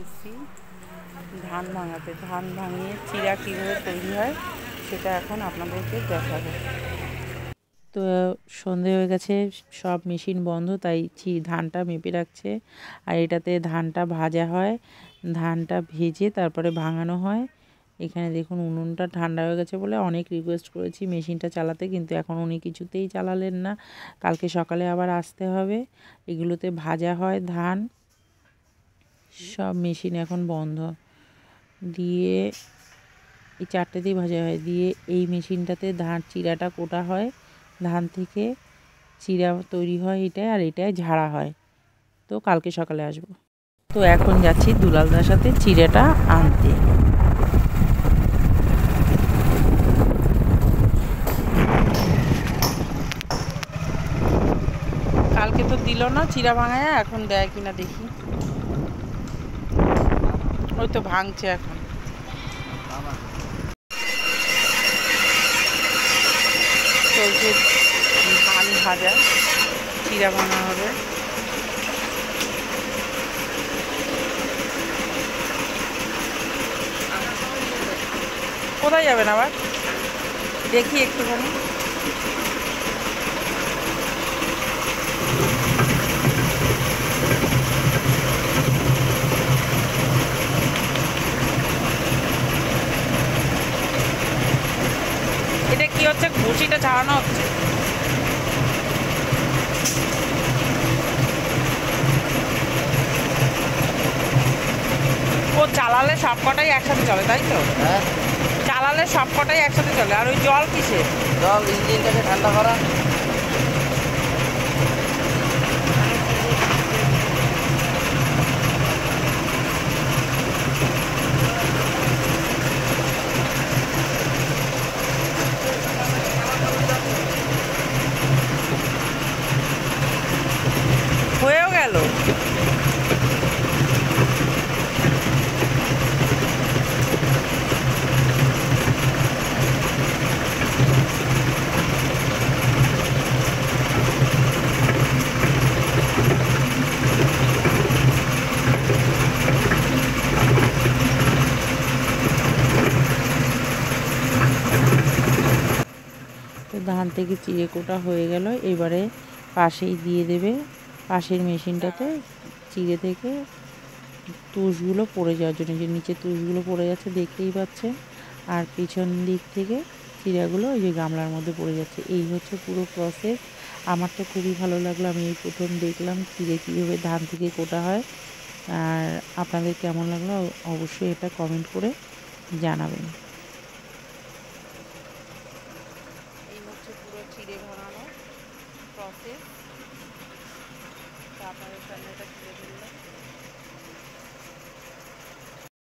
এসছি ধান ভাঙাতে। ধান ভাঙিয়ে চিড়া কীভাবে তৈরি হয় সেটা এখন আপনাদেরকে দেখাবো। তো সন্ধে হয়ে গেছে, সব মেশিন বন্ধ, তাই ধানটা মেপে রাখছে। আর এটাতে ধানটা ভাজা হয়, ধানটা ভেজে তারপরে ভাঙানো হয়। এখানে দেখুন উনুনটা ঠান্ডা হয়ে গেছে বলে অনেক রিকোয়েস্ট করেছি মেশিনটা চালাতে, কিন্তু এখন উনি কিছুতেই চালালেন না। কালকে সকালে আবার আসতে হবে। এগুলোতে ভাজা হয় ধান, সব মেশিন এখন বন্ধ। দিয়ে এই চারটেতেই ভাজা হয়, দিয়ে এই মেশিনটাতে ধান চিড়াটা কোটা হয়, ধান থেকে চিড়া তৈরি হয় এটাই, আর এটাই ঝাড়া হয়। তো কালকে সকালে আসব। তো এখন যাচ্ছি দুলালদার সাথে চিড়াটা আনতে। কালকে তো দিল না চিড়া ভাঙায়, এখন দেয় কিনা দেখি। ওই তো ভাঙছে এখন। চলছে ধান ভাজা, চিড়া ভাঙা হবে। কোথায় যাবেন আবার দেখি একটুখানি। এটা কি হচ্ছে, ঘুষিটা ছাড়ানো হচ্ছে। ও চালালে সব কটাই একসাথে চলে, তাই তো? হ্যাঁ, চালালে সব কটাই একসাথে চলে। আর ওই জল কিসের? জল ইঞ্জিনটাকে ঠান্ডা করা। হয়েও গেল। তো ধান থেকে চিড়ে কোটা হয়ে গেল, এবারে পাশেই দিয়ে দেবে। পাশের মেশিনটাতে চিড়ে থেকে তুষগুলো পড়ে যাওয়ার জন্য, যে নিচে তুষগুলো পড়ে যাচ্ছে দেখতেই পাচ্ছেন। আর পিছন দিক থেকে চিড়াগুলো ওই যে গামলার মধ্যে পড়ে যাচ্ছে। এই হচ্ছে পুরো প্রসেস। আমার তো খুবই ভালো লাগলো, আমি এই প্রথম দেখলাম চিড়ে কীভাবে ধান থেকে কোটা হয়। আর আপনাদের কেমন লাগলো অবশ্যই এটা কমেন্ট করে জানাবেন। এই হচ্ছে পুরো চিড়ে ভাঙানো প্রসেস। তো আপনাদের সামনে এটা তুলে ধরলাম।